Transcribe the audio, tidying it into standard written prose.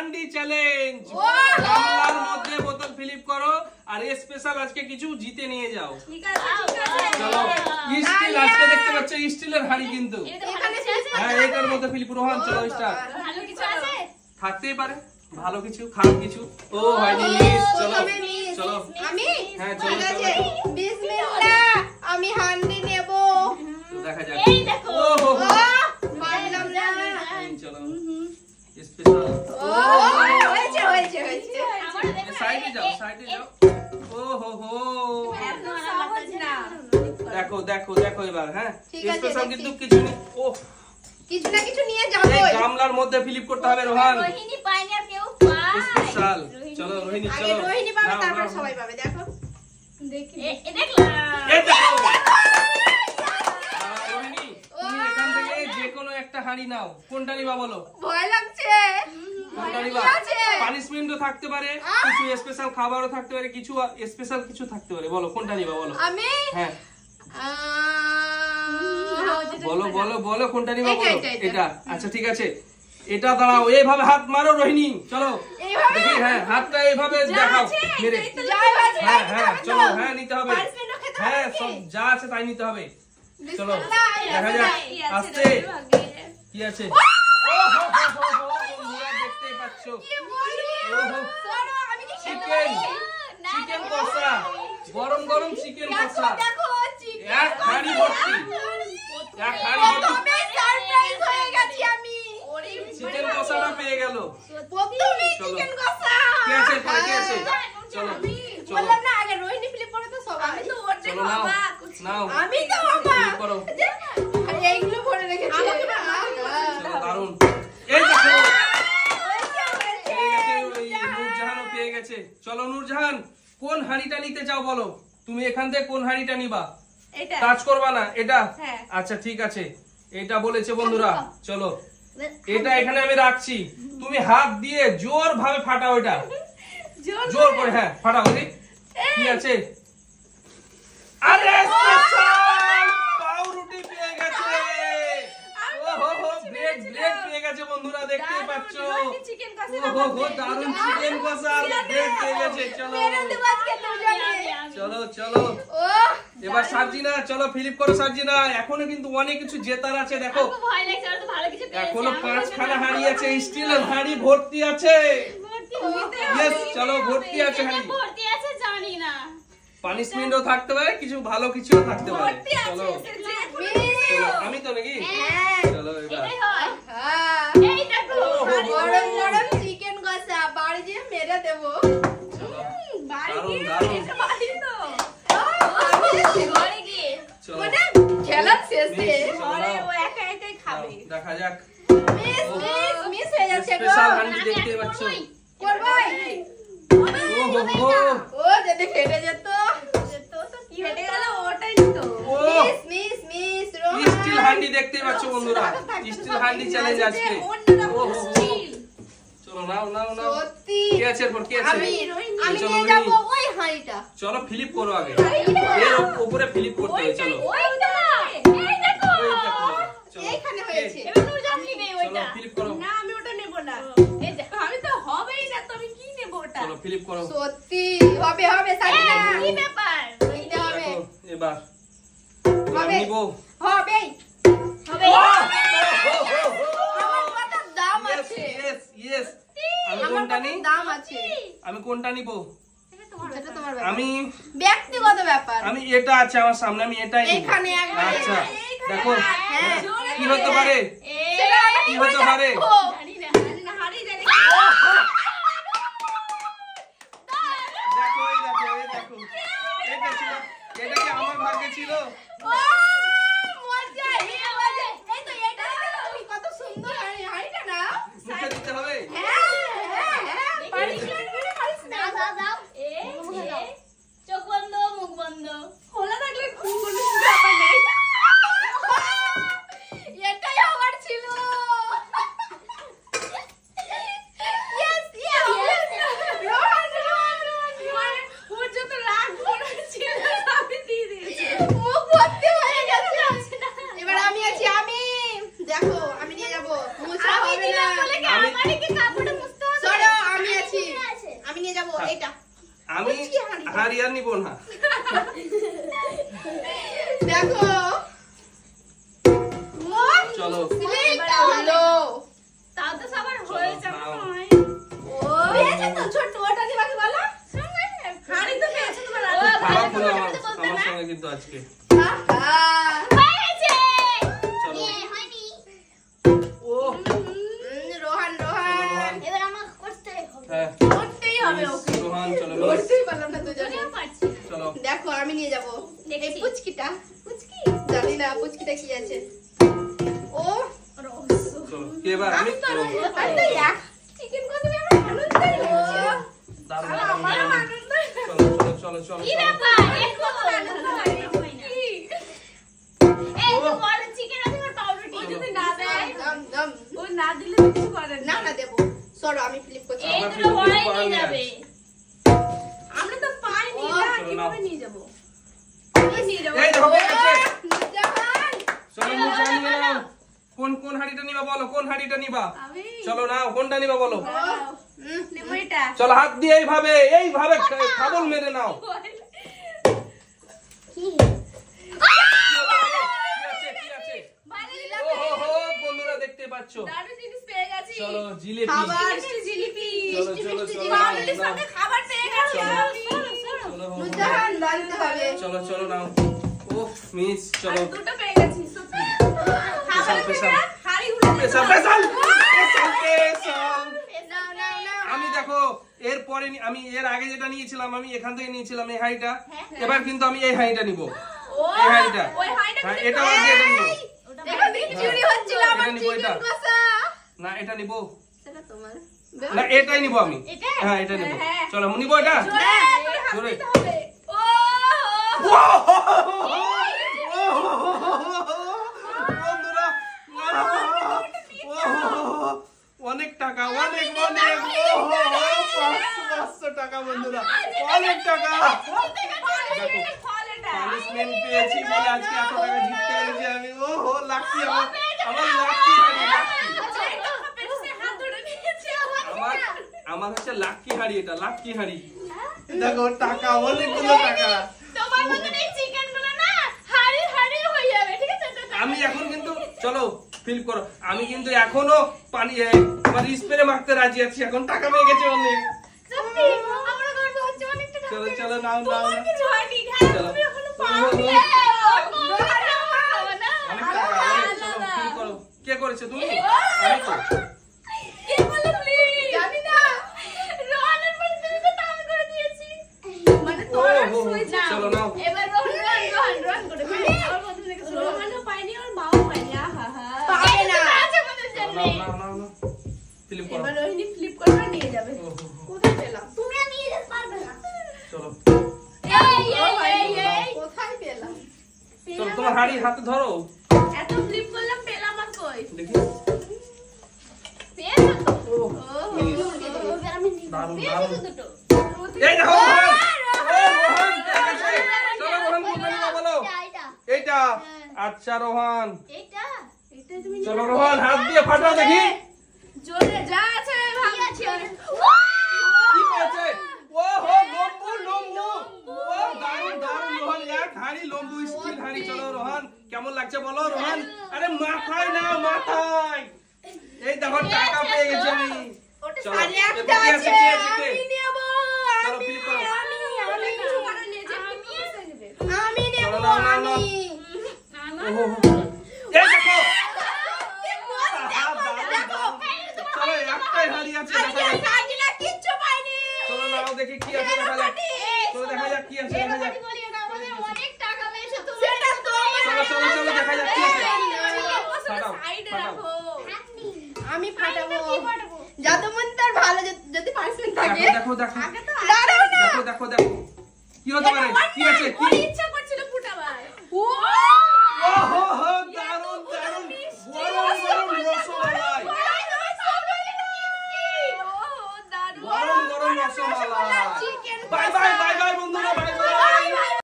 Handi challenge. গামলার মধ্যে বোতল ফিলিপ করো আর স্পেশাল আজকে কিছু জিতে নিয়ে যাও। ঠিক আছে ঠিক আছে চলো স্টিল আজকে দেখতে পাচ্ছ স্টিলের হাঁড়ি কিন্তু। হ্যাঁ এটার মধ্যে ফিলিপ রোহান চলো স্টার্ট। ভালো কিছু আছে থাকতেই পারে ভালো কিছু খারাপ কিছু। ও হয়নি মিস। চলো চলো আমি হ্যাঁ চলো চলো বিসমিল্লাহ আমি হান্ডি নেব। দেখা যাক। এই দেখো ও হো হো পারলাম না। চলো স্পেশাল। ও হয়েছে হয়েছে হয়েছে। আমারও দেখো সাইডে যাও সাইডে যাও। ও হো হো এত সহজ না দেখো দেখো দেখো এবার। হ্যাঁ ঠিক আছে, স্পেশাল দেখছি। কিন্তু কিছু নেই। ও কিছু না কিছু নিয়ে এই যাবো। গামলার মধ্যে ফিলিপ করতে হবে রোহান। রোহিণী পায়নি আর কেউ পায় স্পেশাল। চলো রোহিণী আগে চলো। রোহিণী পাবে নাও, তারপর নাও, সবাই নাও। পাবে। দেখো দেখলাম এই দেখো। রোহিণী তুমি এখান থেকে যে কোনো একটা হাঁড়ি নাও। কোনটা নিবা বলো? ভয় লাগছে। কোনটা নিবা? কি আছে? পানিশমেন্টও থাকতে পারে, কিছু স্পেশাল খাবারও থাকতে পারে, কিছু স্পেশাল কিছু থাকতে পারে। বলো কোনটা নিবা বলো? আমি হ্যাঁ বলো বলো বলো কোনটা নিবা এটা, বলো? এটা, এটা। এটা আচ্ছা ঠিক আছে। এটা দাঁড়াও এইভাবে হাত মারো রোহিণী। চলো এইভাবে? দেখি হ্যাঁ হাতটা এইভাবে দেখাও মেরে। যাই বাজে হ্যাঁ নিতে হ্যাঁ হবে তো। চলো হ্যাঁ নিতে হবে। পানিশমেন্টও খেতে হবে হ্যাঁ নাকি? সব যা আছে তাই নিতে হবে। চলো বিসমিল্লাহ, দেখা যাক কি আছে আস্তে রোহিণীর ভাগ্যে? কি আছে। ও হো হো হো হো বন্ধুরা দেখতেই পাচ্ছো। কি বলি? ওহো। সরো, আমি কি খেতে চিকেন পারি? চিকেন কষা গরম গরম চিকেন দেখো, কষা দেখো, চিকেন এক হাঁড়ি ভর্তি এক হাঁড়ি ভর্তি প্রথমে সারপ্রাইজ হয়ে গেছি আমি। চিকেন কষাটা পেয়ে গেল। প্রথমে চলো। চিকেন কষা। কে আছে এরপরে কে আছে? চলো চলো বললাম না আগে রোহিণী ফিলিপ করে তো সবাই। আমি তো ওর চলো নাও নাও আমি তো বাবা। ফিলিপ করো। আর এইগুলো ভরে রেখেছি। চলো দারুন। এই দেখো পেয়ে গেছে ওই নূরজাহানও পেয়ে গেছে। চলো নূরজাহান কোন হাঁড়িটা নিতে চাও বলো? তুমি এখান থেকে কোন হাঁড়িটা নিবা? এটা কাজ করবা না এটা? হ্যাঁ। আচ্ছা ঠিক আছে এটা বলেছে বন্ধুরা। চলো এটা এখানে আমি রাখছি। তুমি হাত দিয়ে জোর ভাবে ফাটাও এটা জোর করে। হ্যাঁ ফাটাও দেখি কি আছে। আরে স্পেশাল পাউরুটি পেয়ে গেছে। ওহো হো ব্রেড ব্রেড পেয়ে গেছে বন্ধুরা দেখতেই পাচ্ছো। চিকেন কষা ওহো হো দারুন চিকেন কষা ব্রেড পেয়ে গেছে। চলো চলো চলো ও এবার সার্জিনা চলো ফিলিপ করো সার্জিনা। এখনো কিন্তু অনেক কিছু জেতার আছে দেখো। খুব ভয় লাগছে আর তো ভালো কিছু পেয়েছি এখনো 5খানা হাঁড়ি আছে স্টিলের হাঁড়ি ভর্তি আছে। ইয়েস চলো ভর্তি আছে হাঁড়ি। ভর্তি আছে জানি না পানিশমেন্টও থাকতে পারে কিছু ভালো কিছুও থাকতে পারে। চলো চলো আমি তো নাকি চলো এবার এটাই হয় হ্যাঁ। এই দেখো গরম গরম চিকেন কষা বাড়ি দিয়ে মেরে দেবো। চলো বাড়ি দারুন গিয়ে দারুন এটা বাড়ি তো আমি ঘরে গিয়ে চলো মানে খেলা শেষে ঘরে ও একা একাই খাবে দেখা যাক। মিস হয়ে যাচ্ছে গো। স্পেশাল হাঁড়ি দেখতে পাচ্ছ। করবাই ও হো হো ও যদি ফেটে যেত। কি ফেটে গেল ওটাই তো ও মিস স্টিল হাঁড়ি দেখতে পাচ্ছ বন্ধুরা। স্টিল হাঁড়ি চ্যালেঞ্জ আজকে। ও হো হো। চলো নাও নাও নাও সত্যি কে আছে এরপর কে আছে? আমি চলো, নিয়ে যাব ওই হাঁড়িটা। চলো ফিলিপ করো আগে। এর উপরে ফিলিপ করতে হবে। চলো ওইটা এই দেখো ওই দেখো চলো এইখানে হয়েছে। এবার নুরজান নিবে চলো ওইটা ফিলিপ করো। না আমি ওটা নেব না এই দেখো আমি তো হবেই না তুমি কি নেব ওটা চলো ফিলিপ করো। সত্যি হবে হবে সাজিনা। কি ব্যাপার নিতে হবে দেখো এবার হবে নিব। হবে হবে আমার কত দাম আছে। ইয়েস ইয়েস আমি আমার কোনটা কত নিই? দাম আছে। আমি কোনটা নিব? সেটা তোমার ব্যাপার। আমি ব্যক্তিগত ব্যাপার। আমি এটা আছে আমার সামনে আমি এটাই নিব। এইখানে একবার আচ্ছা দেখো হ্যাঁ। কি হতে পারে সেটা আমি কি হতে পারে? জানি না হারি জানি দেখো এই দেখো এই দেখো এটা ছিল এটা কি আমার ভাগ্যে ছিল? ও মজা মজা। এই তো এটা তুমি কত সুন্দর হাঁড়িটা না। মুখে দিতে হবে? হ্যাঁ পারিস না দাও চোখ বন্ধ মুখ বন্ধ খোলা থাকলে কোনো ব্যাপার নেই এটাই আমার ছিল। Yes, yes. রোহান, রোহান। ওর যত রাগ মনে ছিল আমি দিয়ে দিয়েছি মুখ ভর্তি হয়ে গেছে। এবার আমি আছি আমি। দেখো আমি নিয়ে যাব। মুছা আমি হবে না। দিলাম বলে কি আমি- আমারই কি কাপড়টা মুছতে হবে সরো এটা আমি পুচকি হাঁড়িটা। হাড়ি আর নিব না। দেখো চলো সিলেক্টটা হলো তাও তো সবার হয়েছে নাও। মনে হয়। ও পেয়েছে তো ছোট ওটা দিয়ে বাকি বলো হাঁড়ি তো পেয়েছে তোমার ও, খারাপ হলো ভালো আমার করে বলতে আমার না। সঙ্গে কিন্তু আজকে। হয়েছে। চলো হয়নি। ও রোহান রোহান এবার আমাকে করতে হবে। হ্যাঁ করতেই হবে ওকে রোহান চলো করতেই পারলাম না দুজনে আমিও পারছি না। চলো দেখো আমি নিয়ে যাব এই দেখছি। পুচকিটা পুচকি। জানি না পুচকিটা কি আছে ও রহস্য। চলো এবার আমি আমি তো ও, আমি তো এক চিকেন করে দিলে আমার আনন্দই হচ্ছে দারুণ, আর দারুণ, আমার দারুণ। আনন্দই চলো চলো চলো চলো কি চলো। ব্যাপার? একটু আনন্দ হয় না। এই তো বড় চিকেন আছে আর পাউরুটি। যদি না দেয় দাম দাম ও না দিলে তো কিছু করে না না দেবো সরো আমি ফ্লিপ করছি এই আমার দুটো ফিরে বড়াই ফিরে নিয়ে পাওয়া যাবে। আমরা তো পাইনি ও, না চলো কিভাবে নাও। নিয়ে যাব নিয়ে যাবো। এই দেখো পেয়ে গেছে। নুরজাহান চলো মুখ জানিয়ে নাও। কোন কোন হাড়িটা নিবা বলো, কোন হাড়িটা নিবা? আমি চলো নাও, কোনটা নিবা বলো। নেবো এটা। চলো হাত দিয়ে এইভাবে এইভাবে খাবল মেরে নাও। কি? কি আছে কি আছে? ও হো হো বন্ধুরা দেখতে পাচ্ছো। দারুণ জিনিস পেয়ে গেছি চলো জিলিপি। খাবার জিলিপি চলো চলো চলো বাবলির নাও, সাথে খাবার পেয়ে গেছি চলো। আমি চলো নুরজাহান দাঁড়াতে হবে চলো চলো নাও। ও মিস চলো। দুটো পেয়ে গেছি সত্যি পেশাল পেশাল হাড়িগুলো পেশাল পেশাল পেশাল পেশাল। নাও নাও নাও আমি দেখো এরপরে আমি এর আগে যেটা নিয়েছিলাম আমি এখান থেকে নিয়েছিলাম এই হাঁড়িটা। এবার কিন্তু আমি এই হাঁড়িটা নিব। এই হাঁড়িটা। ওই হাঁড়িটা হ্যাঁ কিন্তু এটা বাদ দিয়ে এটা নিব। এখান থেকে চুরি হচ্ছিল আমার এটা নিবো, এটা। চিকেন কষা না এটা নিব। সেটা তোমার না এটাই নিব আমি। এটা? হ্যাঁ এটা নিব। হ্যাঁ। চলো নিব এটা। জোরে। হবে ও বন্ধুরা অনেক টাকা অনেক অনেক 500 টাকা বন্ধুরা অনেক টাকা। দেখো পানিশমেন্ট পেয়েছি বলে আজকে এত টাকা জিততে পেরেছি আমি। ওহো লাকি আমার লাকি হাড়ি লাকি। আমার আমার হচ্ছে লাকি হাড়ি, এটা লাকি হাড়ি। দেখো টাকা অনেকগুলো টাকা। তোমার মতন এই চিকেনগুলো না হাড়ি হাড়ি হয়ে যাবে, ঠিক আছে? আমি এখন কিন্তু চলো ফিল করো আমি কিন্তু এখনো পানি তোমার স্প্রে মারতে রাজি আছি, এখন টাকা পেয়ে গেছে অনেক। সত্যি আমার গর্ব হচ্ছে, অনেক টাকা চলো পেয়েছি। চলো নাও নাও তোমার নাও। কিছু হয়নি, হ্যাঁ, চলো। তুমি এখনো ওহো, পাওনি। ওহো। না, অনেক টাকা অনেক। চলো ফিল করো কে করেছে তুমি? আমি তো। কে বললো please? জানি না রোহানের পরে তুমি তো তাল করে দিয়েছি। মানে ও, তোর ও, ও, সুইচ চলো নাও। এবার রোহান করে ফেলি। আমার প্রথম থেকে শুরু। রোহানও পাইনি ওর মাও পাইনি আহা হা এই তো আছে আমাদের জন্য। নাও নাও নাও নাও ফিল করো। এবার রোহিণী ফ্লিপ করে নিয়ে যাবে ওহো, ওহো। কোথায় পেলাম তুমি আর নিয়ে যেতে পারবে না। চলো এই। কোথায় পেলাম চলো তোমার হাড়ি হাতে ধরো এত ফ্লিপ করলাম পেলাম আর কই দেখি। পেয়েছো তো? ও মিস। এবার আমি নিব। দারুণ, পেয়েছো দারুণ। তো দুটো? এই দেখো রোহন। ও রোহন পেয়ে গেছে। চলো রোহন কোনটা নিবা বলো। এটা। এইটা। আচ্ছা রোহন এটা? এটা তুমি চলো রোহন হাত দিয়ে ফাটাও দেখি জোরে যা আছে ভাগ কি আছে? কি পেয়েছে। ও হো লম্বু লম্বু। ও দারুণ দারুণ রোহন এক হাড়ি লম্বু স্টিল হাড়ি। চলো রোহন কেমন লাগছে বলো রোহন। আরে মাথায় না মাথায়। এই দেখো টাকা পেয়ে গেছি আমি। ওটা চলো, সাড়ে এবার আটটা কে আছে কে আছে, কে? আমি নেব চলো, ফ্লিপ করো। আমি কিছু করে নিয়ে যাই আমি নেব চলো, নাও, নাও, নাও। আমি ওহো এই দেখো। চলো একটাই হাড়ি আছে দেখা যাক। সাজিলা কিচ্ছু পাইনি চলো নাও দেখি কি আছে দেখা যাক। চলো দেখা যাক কি আছে দেখা যাক। এরকমই বলিও না, আমাদের অনেক টাকা পেয়েছো তুমি। সেটা তো চলো চলো চলো দেখা যাক কি আছে। ফাটাও, সাইডে ফাটাও। রাখো আপনি। আমি ফাটাবো কি ফাটাবো? যত মন তার ভালো যদি পার্সেন্ট থাকে দেখো দেখো দেখো আগে তো দাঁড়াও না দেখো দেখো দেখো কি হতে পারে কি আছে কি ওর ইচ্ছা